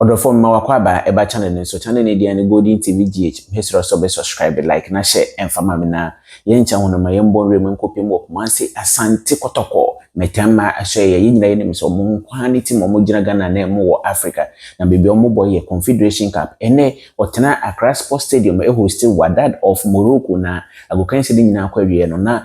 Odofo mma wakwaba eba channel so channel ne dia ne Golden TV GH hesro so be subscribe like na share emfama me na yencha hono ma yembo nrem nkopem okumanse Asante Kotoko metamma ahye ye nyina ye nim so mo nkwane ti mo gina Ghana na mo wo Africa na bebi omo boy Confederation Cup ene otena Accra Sports Stadium host Wydad of Morocco na agokanse de nyina akwawie no na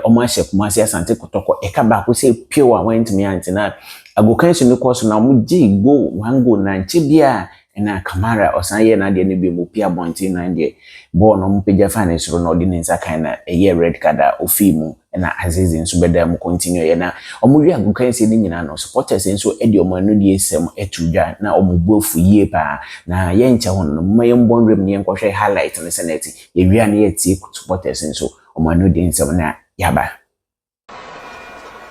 omo ahye kumase Asante Kotoko eka ba ko se pure went me antina agokanse no course na mo gi go one goal na nchibia na Kamara osanye na de ne bi mo pia bonti na de ball no mpija finance ro no de nsa kan na red card ofimu na Azizi nso beda mu continue ye na omuwi agokanse ni nyina no supporters nso edi omanu de esem etudwa na omubuofu yie pa na ye ncha hono no mayembo nrem ne enkohwe highlight ne seneti ye wia na ye ti supporters nso omanu de nsem na yaba.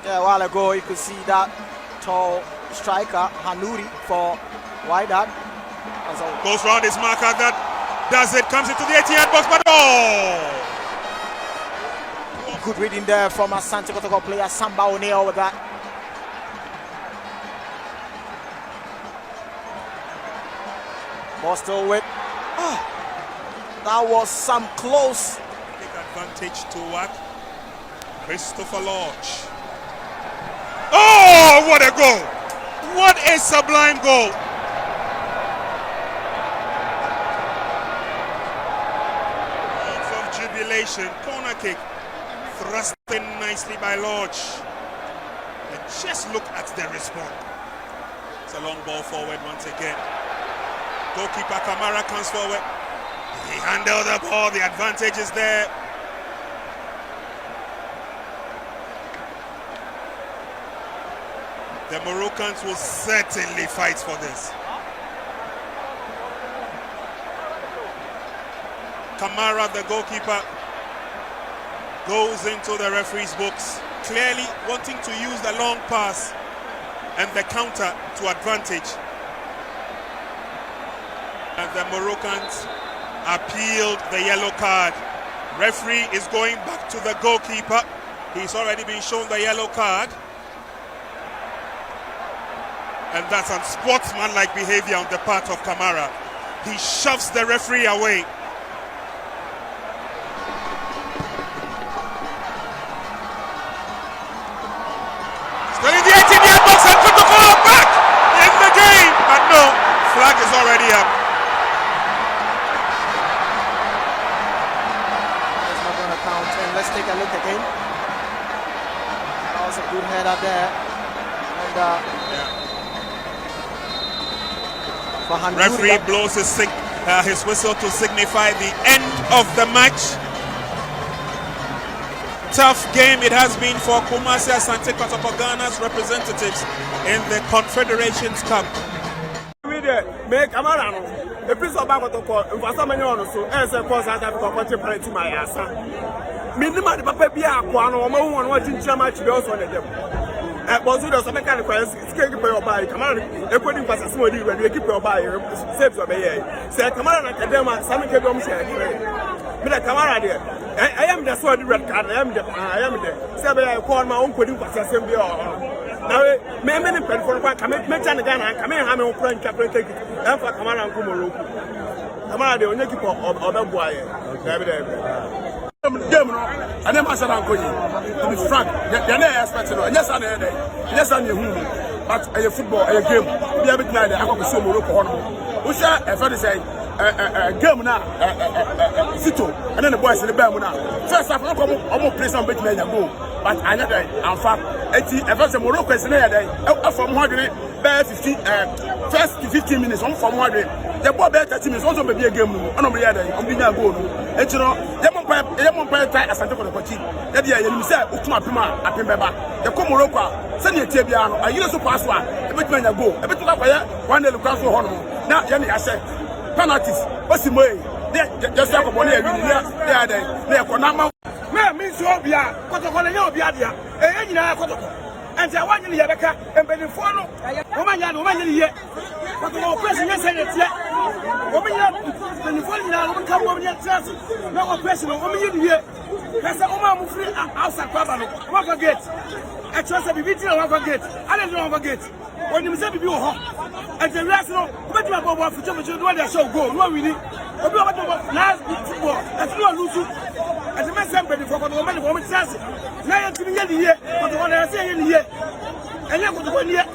Yeah, a while ago you could see that tall striker Hanuri for Wydad. Goes round his marker, that does it, comes into the 80-yard box, but oh! Good reading there from Asante Kotoko player Samba O'Neil with that. Ball still with. Oh, that was some close. Big advantage to work. Christopher Lodge. Oh, what a goal! What a sublime goal! Jubilation, corner kick, thrust in nicely by Lodge. And just look at the response. It's a long ball forward once again. Goalkeeper Kamara comes forward. He handled the ball, the advantage is there. The Moroccans will certainly fight for this. Kamara, the goalkeeper, goes into the referee's box, clearly wanting to use the long pass and the counter to advantage. And the Moroccans appealed the yellow card. Referee is going back to the goalkeeper. He's already been shown the yellow card. And that's unsportsmanlike behavior on the part of Kamara. He shoves the referee away. Still in the 18-yard box, and Kotoko back in the game, but no, flag is already up. It's not going to count, and let's take a look again. That was a good header there, and for Handuri, referee blows his whistle to signify the end of the match. Tough game it has been for Kumasi Asante Kotoko, Ghana's representatives in the Confederations Cup. Make Kamara no. The prince of Kotoko, if I many on so, as a cause I have to contemplate my answer. Minimum the papa be a one or more watching match be also on them. At Bozuda, some kind of questions, keep your buy. Kamara, a putting pass a small deal when you keep your buy, saves your bay. Say Kamara Academa, some can don't share. But Kamara there. I am the sword red card. I am the. Say I call my own putting pass assembly. Now, many people for what come in Ghana, come in, have no friend, capital take it. And for Kamara and Kumoro. Kamara, the only keeper of the boy. I never said I'm going to be frank. You're not expecting it. Yes, I know. Yes, I know. But a football, a game, be a bit like the Akoko so Morocco. We shall have to say a game now, Sito, and then the boys in the band now. First, I've almost played some bit like a goal, but I know I'm fat. If a Morocco is in there, from 150, first 15 minutes, on from 100. The ball better 30 minutes, also maybe a game. I don't know, I'm being a goal. And you know, Yamon Pay Asante Kotoko. That year, you said, Utma Pima, Apimba, the Comoroka, send your Tibiano, I use a password, a bit when I go, a bit like one day to cross for Honor. Now, Yanni, I said, penalties, what's the way? Just like a money, they are Konama. Man, means you be a Kotoko, you'll be a dear, and you know, Kotoko. And I want you to have a and then follow. Woman, here. But the person is saying it yet. When you fall down, come over your chest. No person, woman, here. That's a woman free outside Pablo. Don't forget. I trust a video, don't forget. I don't forget. When you say you home, And the rest no, what you about for championship what they show go, no really. Obi about last football, that's no lose. And the man somebody for the money for me chance. Now you to be here, but the one I say here. And you go to one here,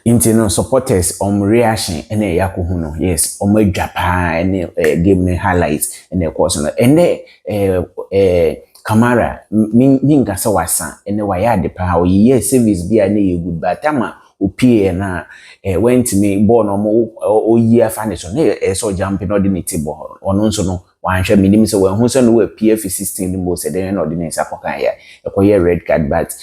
Intino supporters reaction ene yakoko no yes adwa pa ene game ne highlights ene course no ene Kamara minga sa wasa ene wayade pa oyiye service bia na ye good but ama opie na went me ball no oyi afa so na so jump no ordinate ball ono nso no wanhwe minim se wan hu so no PF 16 ni mo se den na ordinate akokan ya ekoye red card but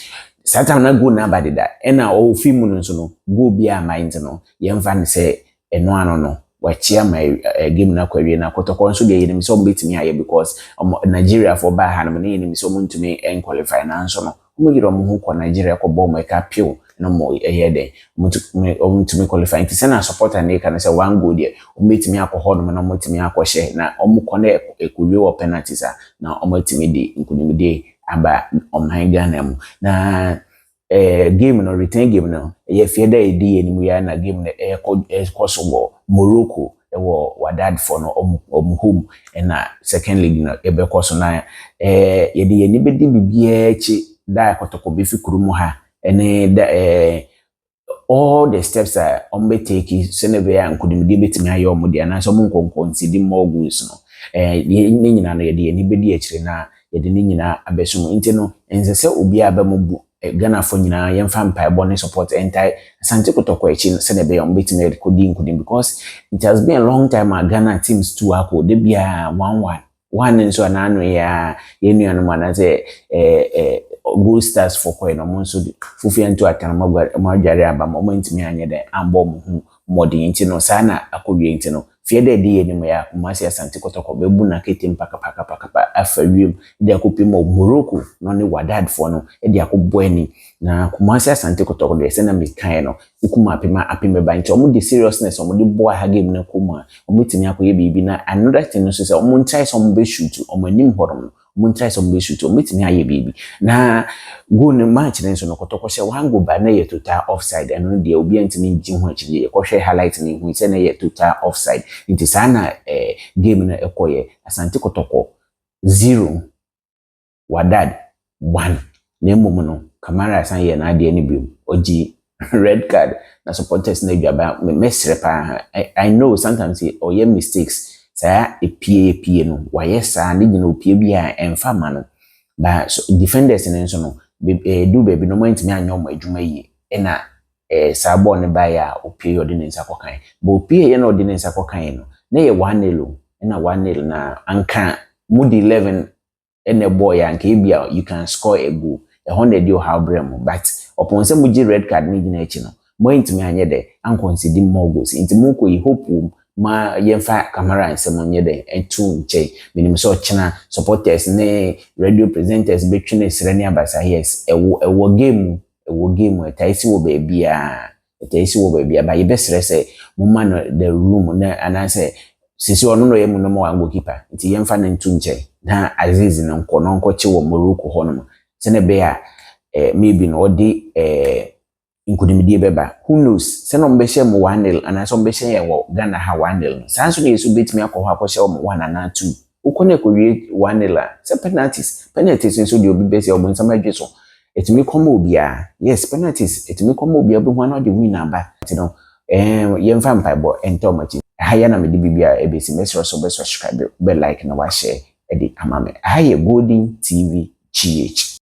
Satan na go na badida ena o film no so no go bia mind no yemfa ne se eno ano no wachia my game na kwawie na Kotoko nso de yenim so mbetimi aye because Nigeria for ba ha no ne yenim so muntumi en qualify na nso no mo yiro mo hu ko Nigeria ko bo mo ka pio no mo ehede muntumi qualify nti se na supporter ne ka no se one goal de mbetimi akọ no na mbetimi akọ hye na omo na ekowie wo penalties na omo timi di nkunimde aba omhan Ghana mu na game no return game no ye fieda edi enimu ya na game no kosowo Morocco wo Wydad for no home na second league no ebe koso na ye de ye ni bedi bibia echi da Kotoko be fikuru mu ha ene da all the steps are take sene be ya nkudimde betimi aye omode na so mo nkonkonsi more goals no ni nyina no ye de ni bedi echire na yede ni nyina abesum nti no ensese obi abamubu Ghana for nyina yemfa mpa bone support entai Asante Kotoko echi se ne be yom betime recording because it has been a long time Ghana teams to akọ de bia 1-1 one nso anano ya yenu anu mana se goal stars for ko no mo nso fufu ento atana magware aba mo ntimi anye de ambo mo hu modi nti no sana akowie nti no fiede de yenu ya kumasi Asante Kotoko bebu na kete mpaka afawiem de akopimo Morocco no ne Wydad for no de akobweni na kumasi Asante Kotoko de se na mikan no ukuma apima ba nti omo de seriousness omo de boa ha game na kuma omo timi akoye bibi na another thing no so se omo try some be shoot omo anim horom omo try some be shoot omo timi aye bibi na go ne match ne so no Kotoko se wango ba na ye total offside eno de obi antimi ngi ho akire ye ko hwe highlight ne hu se na ye total offside nti sana game na ekoye Asante Kotoko 0 Wydad 1 na emom no Kamara san ye na ade ni biom oji red card na supporters na dwaba mesre pa I know sometimes or ye mistakes say epie no waye sa ne gina opie bia emfa ma no ba so defenders ne nso no do baby no moment me anyo mo adwuma yi na sa ball ne ba ya opie yodi ne nsa kokan ba opie ye na odi ne nsa kokan no na ye 1-0 na 1-0 na anka mood 11 ene boy anka bia you can score a goal 100 you how brem but upon say muji red card ni gina echi no mo intimi anye de an consider more goals intimi ko yi hope ma yemfa Kamara nsem nye de entu nche minim so china supporters ne radio presenters between Sereni Abasa yes ewo game etaisi wo baby ba yebesere se mumma no the room na anase sisi ono no yemu no mo goalkeeper nti yemfa na ntu nche na Aziz na nko chi wo Morocco ho no se ne be ya maybe no odi nkudimidie beba who knows se no mbehye mo 1-0 ana so mbehye ye wo Ghana ha 1-0 sanso ne yesu betimi akọ akọhye wo 1 ana 2 ukone kowie 1-0 se penalties nso de obi bese obo nsama adwe so etimi komo obia yes penalties etimi komo obia bi ho na de win aba ti no yemfa mpaibo ento machi haya na medi bibia ebesi mesro so be subscribe be like na wa share e de amame haya Golden TV GH